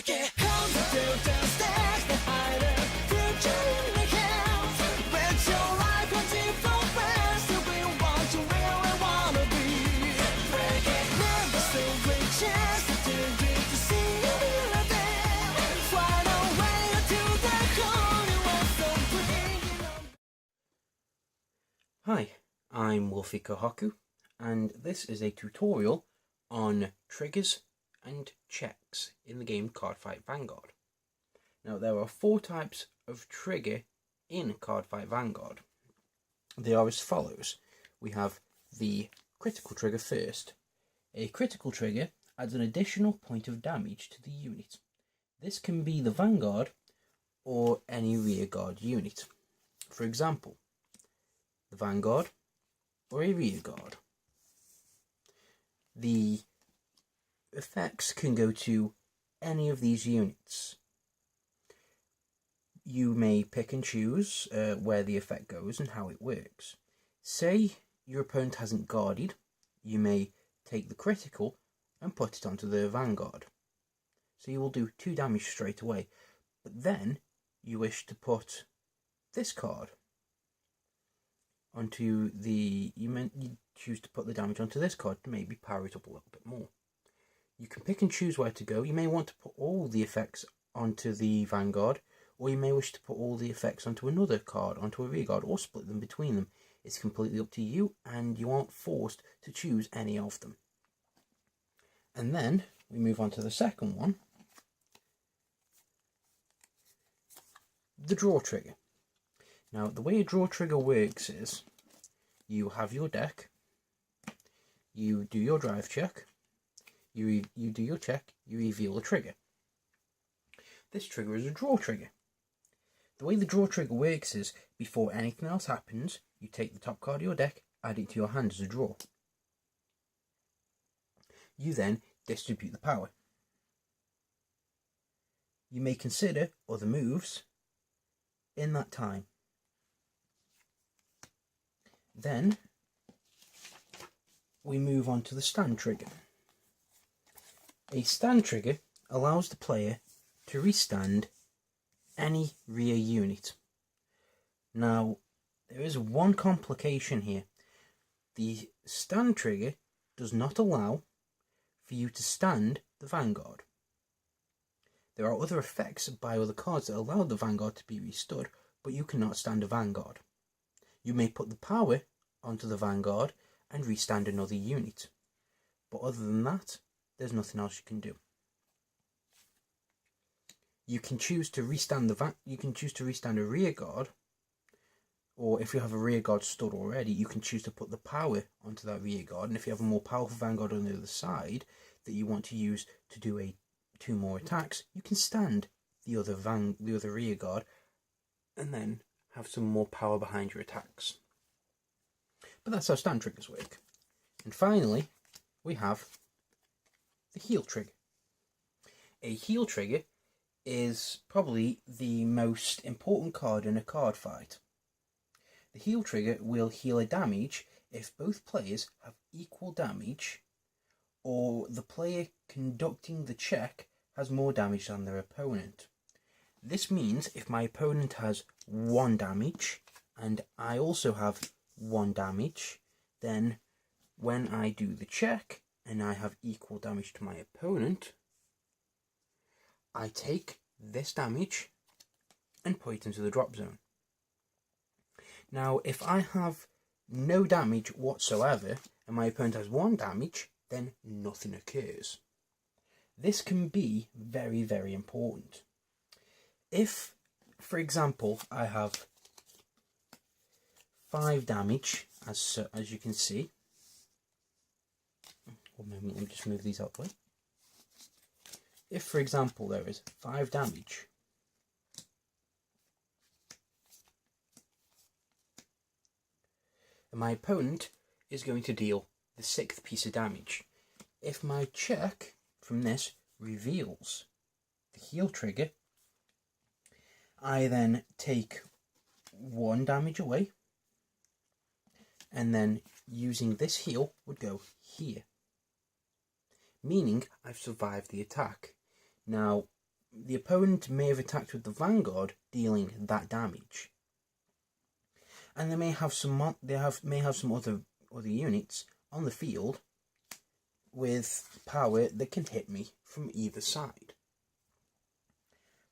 break it. Come to the stage behind it. Future in the hands. Bet your life on different ways. To be what you really wanna be. Break it. Never still great chance to do it. To see you in a day. Find a way to the core. You want some bringing on. Hi, I'm Wolfie Kohaku, and this is a tutorial on triggers and checks in the game Cardfight Vanguard. Now, there are 4 types of trigger in Cardfight Vanguard. They are as follows. We have the critical trigger first. A critical trigger adds an additional point of damage to the unit. This can be the Vanguard or any rearguard unit. For example, the Vanguard or a rearguard. The effects can go to any of these units. You may pick and choose where the effect goes and how it works. Say your opponent hasn't guarded, you may take the critical and put it onto the Vanguard. So you will do 2 damage straight away. But then you wish to put this card onto the... You choose to put the damage onto this card to maybe power it up a little bit more. You can pick and choose where to go. You may want to put all the effects onto the Vanguard, or you may wish to put all the effects onto another card, onto a rearguard, or split them between them. It's completely up to you, and you aren't forced to choose any of them. And then we move on to the second one, the draw trigger. Now, the way a draw trigger works is you have your deck, you do your drive check, you do your check, you reveal the trigger. This trigger is a draw trigger. The way the draw trigger works is, before anything else happens, you take the top card of your deck, add it to your hand as a draw. You then distribute the power. You may consider other moves in that time. Then we move on to the stand trigger. A stand trigger allows the player to restand any rear unit. Now, there is one complication here. The stand trigger does not allow for you to stand the Vanguard. There are other effects by other cards that allow the Vanguard to be restood, but you cannot stand a Vanguard. You may put the power onto the Vanguard and restand another unit, but other than that, there's nothing else you can do. You can choose to restand a rear guard, or if you have a rear guard stood already, you can choose to put the power onto that rear guard. And if you have a more powerful Vanguard on the other side that you want to use to do 2 more attacks, you can stand the other rear guard, and then have some more power behind your attacks. But that's how stand triggers work. And finally, we have the heal trigger. A heal trigger is probably the most important card in a card fight. The heal trigger will heal a damage if both players have equal damage, or the player conducting the check has more damage than their opponent. This means if my opponent has 1 damage and I also have 1 damage, then when I do the check and I have equal damage to my opponent, I take this damage and put it into the drop zone. Now, if I have no damage whatsoever and my opponent has 1 damage, then nothing occurs. This can be very, very important. If, for example, I have 5 damage, as you can see. One moment, let me just move these out of the way. If, for example, there is 5 damage, and my opponent is going to deal the 6th piece of damage. If my check from this reveals the heal trigger, I then take 1 damage away, and then using this heal would go here, meaning I've survived the attack. Now, the opponent may have attacked with the Vanguard, dealing that damage, and they may have some other units on the field with power that can hit me from either side.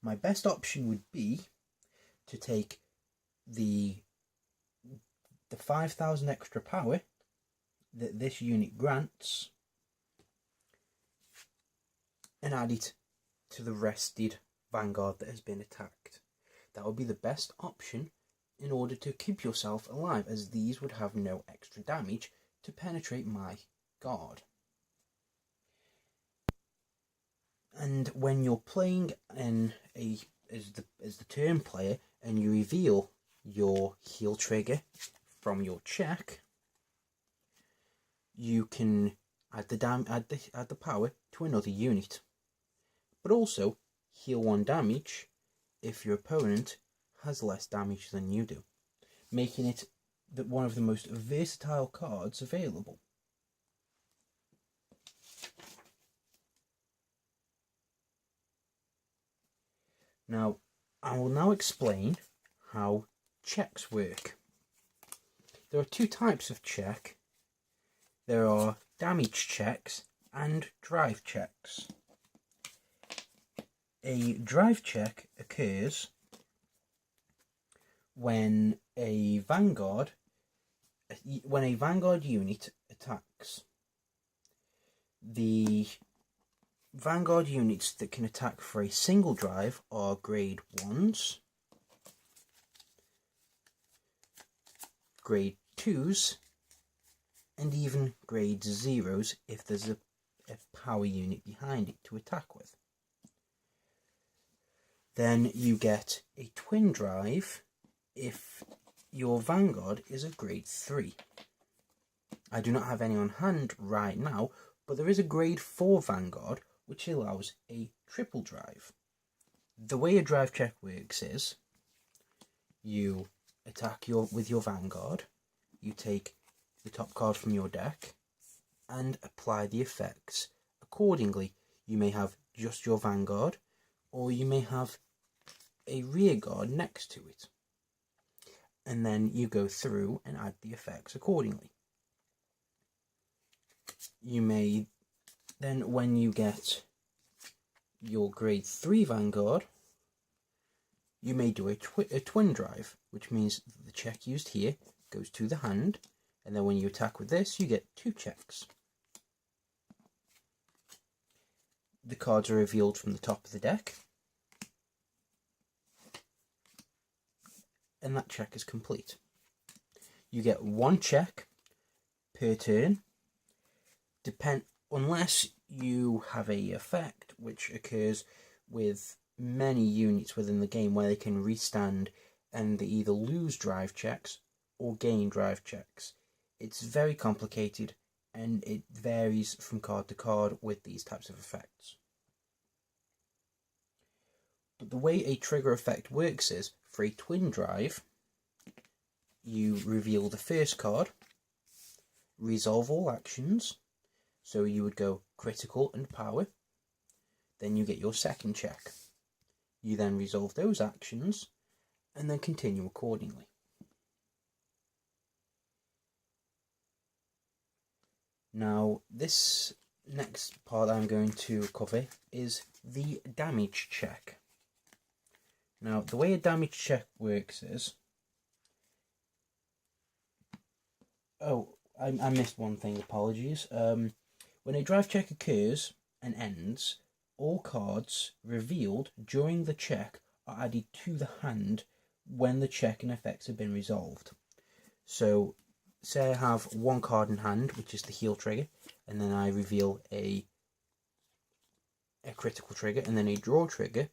My best option would be to take the 5,000 extra power that this unit grants and add it to the rested Vanguard that has been attacked. That would be the best option in order to keep yourself alive, as these would have no extra damage to penetrate my guard. And when you're playing as the turn player and you reveal your heal trigger from your check, you can add the power to another unit, but also heal 1 damage if your opponent has less damage than you do, making it one of the most versatile cards available. Now, I will now explain how checks work. There are 2 types of check. There are damage checks and drive checks. A drive check occurs when a Vanguard unit attacks. The Vanguard units that can attack for a single drive are grade 1s, grade 2s, and even grade 0s if there's a power unit behind it to attack with. Then you get a twin drive if your Vanguard is a grade 3. I do not have any on hand right now, but there is a grade 4 Vanguard which allows a triple drive. The way a drive check works is you attack with your Vanguard, you take the top card from your deck and apply the effects accordingly. You may have just your Vanguard, or you may have a rear guard next to it, and then you go through and add the effects accordingly. You may then, when you get your grade 3 Vanguard, you may do a twin drive, which means the check used here goes to the hand, and then when you attack with this, you get 2 checks. The cards are revealed from the top of the deck, and that check is complete. You get 1 check per turn, unless you have a effect which occurs with many units within the game where they can restand and they either lose drive checks or gain drive checks. It's very complicated and it varies from card to card with these types of effects. But the way a trigger effect works is, for a twin drive, you reveal the first card, resolve all actions, so you would go critical and power, then you get your second check. You then resolve those actions, and then continue accordingly. Now, this next part I'm going to cover is the damage check. Now, the way a damage check works is... Oh, I missed one thing, apologies. When a drive check occurs and ends, all cards revealed during the check are added to the hand when the check and effects have been resolved. So, say I have 1 card in hand, which is the heal trigger, and then I reveal a critical trigger and then a draw trigger.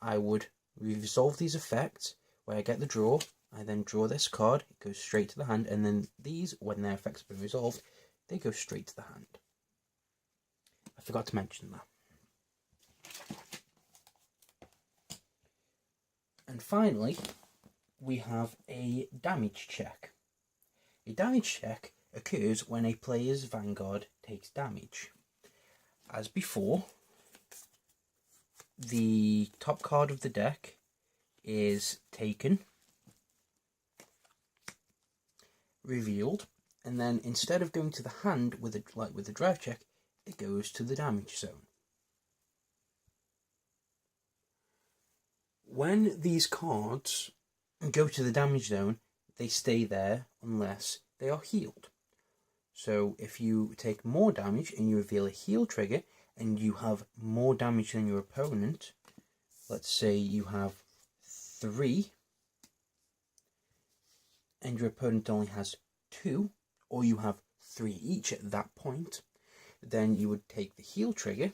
I would resolve these effects where I get the draw. I then draw this card, it goes straight to the hand, and then these, when their effects have been resolved, they go straight to the hand. I forgot to mention that. And finally, we have a damage check. A damage check occurs when a player's Vanguard takes damage. As before, the top card of the deck is taken, revealed, and then instead of going to the hand with a drive check, it goes to the damage zone. When these cards go to the damage zone, they stay there unless they are healed. So if you take more damage and you reveal a heal trigger and you have more damage than your opponent, let's say you have 3 and your opponent only has 2, or you have 3 each at that point, then you would take the heal trigger,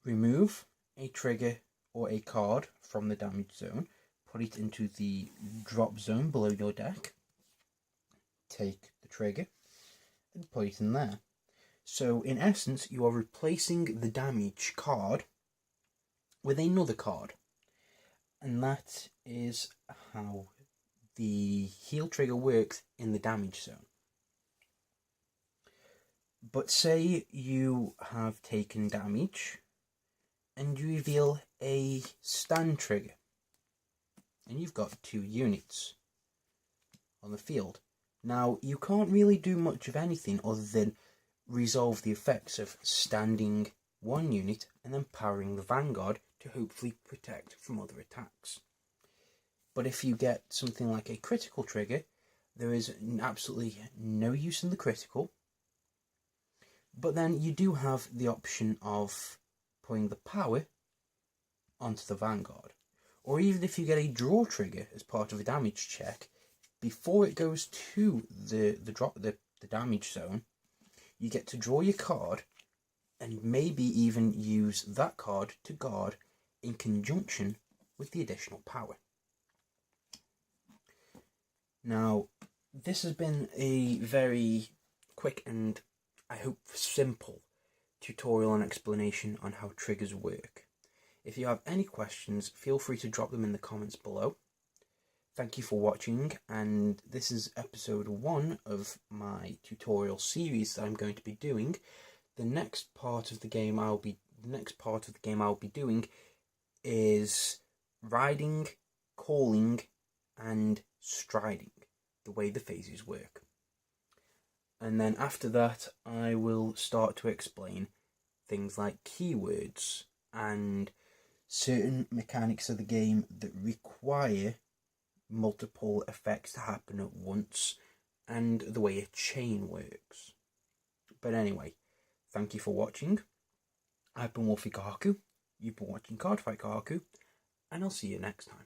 remove a trigger or a card from the damage zone, put it into the drop zone below your deck, take the trigger and put it in there. So in essence, you are replacing the damage card with another card, and that is how the heal trigger works in the damage zone. But say you have taken damage and you reveal a stand trigger, and you've got 2 units on the field. Now, you can't really do much of anything other than resolve the effects of standing 1 unit and then powering the Vanguard to hopefully protect from other attacks. But if you get something like a critical trigger, there is absolutely no use in the critical, but then you do have the option of putting the power onto the Vanguard. Or even if you get a draw trigger as part of a damage check, before it goes to the damage zone, you get to draw your card and maybe even use that card to guard in conjunction with the additional power. Now, this has been a very quick and, I hope, simple tutorial and explanation on how triggers work. If you have any questions, feel free to drop them in the comments below. Thank you for watching, and this is episode 1 of my tutorial series that I'm going to be doing. The next part of the game I'll be doing is riding, calling, and striding, the way the phases work. And then after that, I will start to explain things like keywords and certain mechanics of the game that require multiple effects to happen at once, and the way a chain works. But anyway, thank you for watching. I've been Wolfie Kahaku, you've been watching Cardfight Kahaku, and I'll see you next time.